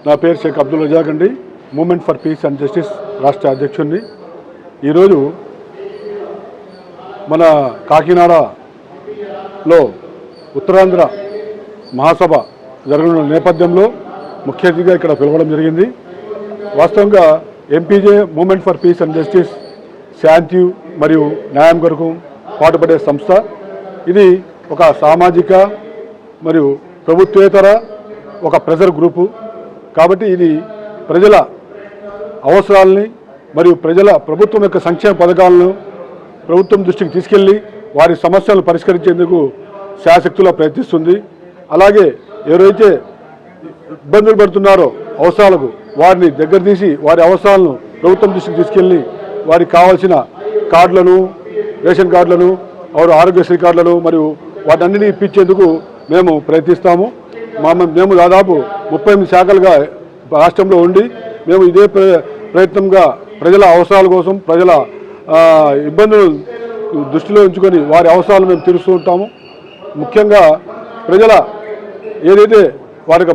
నా పేరు షేక్ అబ్దుల్ రజాక్ అండి. Movement for piece and Justice రాష్ట్ర అధ్యక్షుడిని. ఈరోజు మన కాకినాడలో ఉత్తరాంధ్ర మహాసభ జరగనున్న నేపథ్యంలో ముఖ్య అతిథిగా ఇక్కడ పిలవడం జరిగింది. వాస్తవంగా MPJ movement for piece and justice శాంతి మరియు న్యాయం కొరకు పాటుపడే సంస్థ. ఇది ఒక సామాజిక మరియు ప్రభుత్వేతర ఒక ప్రెజర్ గ్రూపు. కాబట్టి ఇది ప్రజల అవసరాలని మరియు ప్రభుత్వం యొక్క సంక్షేమ పథకాలను ప్రభుత్వం దృష్టికి తీసుకెళ్లి వారి సమస్యలను పరిష్కరించేందుకు శాయశక్తులా ప్రయత్నిస్తుంది. అలాగే ఎవరైతే ఇబ్బందులు పడుతున్నారో అవసరాలకు వారిని దగ్గర తీసి వారి అవసరాలను ప్రభుత్వం దృష్టికి తీసుకెళ్లి వారికి కావాల్సిన కార్డులను, రేషన్ కార్డులను, ఆరోగ్యశ్రీ కార్డులను మరియు వాటన్నిటిని ఇప్పించేందుకు మేము ప్రయత్నిస్తాము. మేము దాదాపు 38 శాఖలుగా రాష్ట్రంలో ఉండి మేము ఇదే ప్రయత్నంగా ప్రజల అవసరాల కోసం, ప్రజల ఇబ్బందులు దృష్టిలో ఉంచుకొని వారి అవసరాలను మేము తీరుస్తూ ఉంటాము. ముఖ్యంగా ప్రజల ఏదైతే వారికి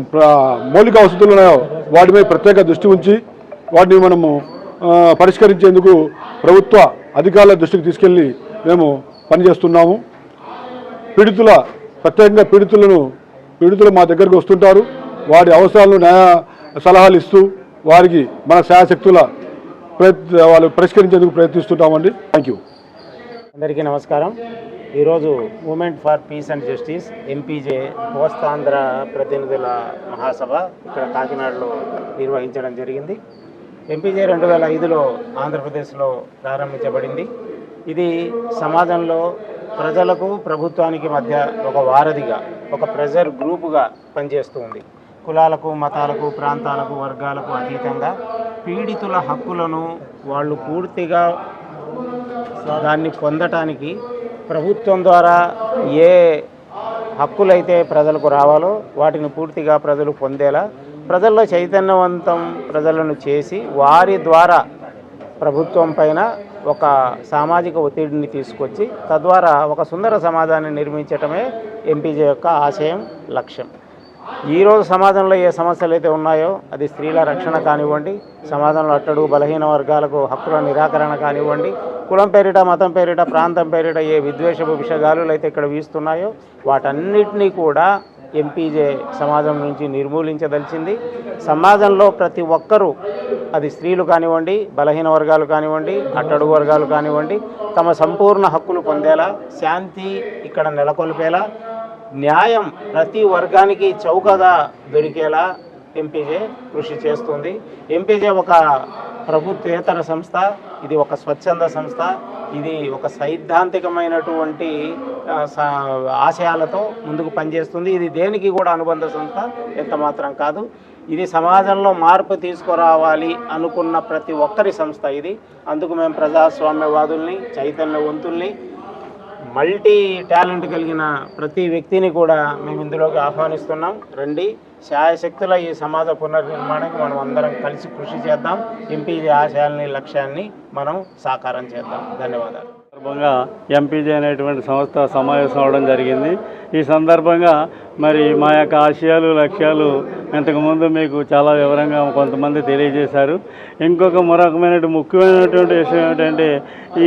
మౌలిక వసతులు ఉన్నాయో వాటి మీద ప్రత్యేక దృష్టి ఉంచి వాటిని మనము పరిష్కరించేందుకు ప్రభుత్వ అధికారుల దృష్టికి తీసుకెళ్ళి మేము పనిచేస్తున్నాము. ప్రత్యేకంగా పీడితులు మా దగ్గరకు వస్తుంటారు. వారి అవసరాలను న్యాయ సలహాలు ఇస్తూ వారికి మన శాయశక్తుల వాళ్ళు పరిష్కరించేందుకు ప్రయత్నిస్తుంటామండి. Thank you. అందరికీ నమస్కారం. ఈరోజు Movement for piece and Justice MPJ Kostandhra ప్రతినిధుల మహాసభ ఇక్కడ కాకినాడలో నిర్వహించడం జరిగింది. ఎంపీజే 2005లో ఆంధ్రప్రదేశ్లో ప్రారంభించబడింది. ఇది సమాజంలో ప్రజలకు ప్రభుత్వానికి మధ్య ఒక వారధిగా, ఒక ప్రెజర్ గ్రూపుగా పనిచేస్తుంది. కులాలకు, మతాలకు, ప్రాంతాలకు, వర్గాలకు అతీతంగా పీడితుల హక్కులను వాళ్ళు పూర్తిగా దాన్ని పొందటానికి ప్రభుత్వం ద్వారా ఏ హక్కులైతే ప్రజలకు రావాలో వాటిని పూర్తిగా ప్రజలు పొందేలా ప్రజల్లో చైతన్యవంతం ప్రజలను చేసి వారి ద్వారా ప్రభుత్వం పైన ఒక సామాజిక ఒత్తిడిని తీసుకొచ్చి తద్వారా ఒక సుందర సమాజాన్ని నిర్మించటమే ఎంపీజే యొక్క ఆశయం, లక్ష్యం. ఈరోజు సమాజంలో ఏ సమస్యలు అయితే ఉన్నాయో అది స్త్రీల రక్షణ కానివ్వండి, సమాజంలో అట్టడుగు బలహీన వర్గాలకు హక్కుల నిరాకరణ కానివ్వండి, కులం పేరిట, మతం పేరిట, ప్రాంతం పేరిట ఏ విద్వేషపు విషగాలులు అయితే ఇక్కడ వీస్తున్నాయో వాటన్నిటినీ కూడా ఎంపీజే సమాజం నుంచి నిర్మూలించదలిచింది. సమాజంలో ప్రతి ఒక్కరూ, అది స్త్రీలు కానివ్వండి, బలహీన వర్గాలు కానివ్వండి, అట్టడుగు వర్గాలు కానివ్వండి, తమ సంపూర్ణ హక్కులు పొందేలా, శాంతి ఇక్కడ నెలకొల్పేలా, న్యాయం ప్రతి వర్గానికి చౌకగా దొరికేలా ఎంపీజే కృషి చేస్తుంది. ఎంపీజే ఒక ప్రభుత్వేతర సంస్థ, ఇది ఒక స్వచ్ఛంద సంస్థ, ఇది ఒక సైద్ధాంతికమైనటువంటి ఆశయాలతో ముందుకు పనిచేస్తుంది. ఇది దేనికి కూడా అనుబంధ సంస్థ ఎంత మాత్రం కాదు. ఇది సమాజంలో మార్పు తీసుకురావాలి అనుకున్న ప్రతి ఒక్కరి సంస్థ ఇది. అందుకు మేము ప్రజాస్వామ్యవాదుల్ని, చైతన్యవంతుల్ని, మల్టీ టాలెంట్ కలిగిన ప్రతి వ్యక్తిని కూడా మేము ఇందులోకి ఆహ్వానిస్తున్నాం. రండి, శాయశక్తుల ఈ సమాజ పునర్నిర్మాణానికి మనం అందరం కలిసి కృషి చేద్దాం. ఎంపీజే ఆశయాల్ని, లక్ష్యాన్ని మనం సాకారం చేద్దాం. ధన్యవాదాలు. సందర్భంగా ఎంపీజే అనేటువంటి సంస్థ సమావేశం అవడం జరిగింది. ఈ సందర్భంగా మరి మా యొక్క ఆశయాలు, లక్ష్యాలు ఇంతకుముందు మీకు చాలా వివరంగా కొంతమంది తెలియజేశారు. మరొకమైనటువంటి ముఖ్యమైనటువంటి విషయం ఏమిటంటే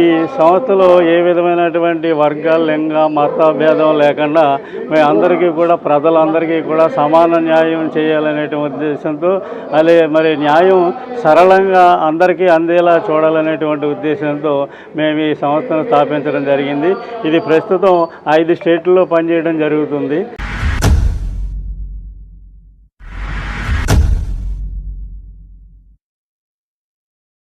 ఈ సంస్థలో ఏ విధమైనటువంటి వర్గాల, లింగ, మత భేదం లేకుండా అందరికీ కూడా, ప్రజలందరికీ కూడా సమాన న్యాయం చేయాలనేటువంటి ఉద్దేశంతో, మరి న్యాయం సరళంగా అందరికీ అందేలా చూడాలనేటువంటి ఉద్దేశంతో మేము ఈ సంస్థను స్థాపించడం జరిగింది. ఇది ప్రస్తుతం 5 స్టేట్లలో పనిచేయడం జరుగుతుంది.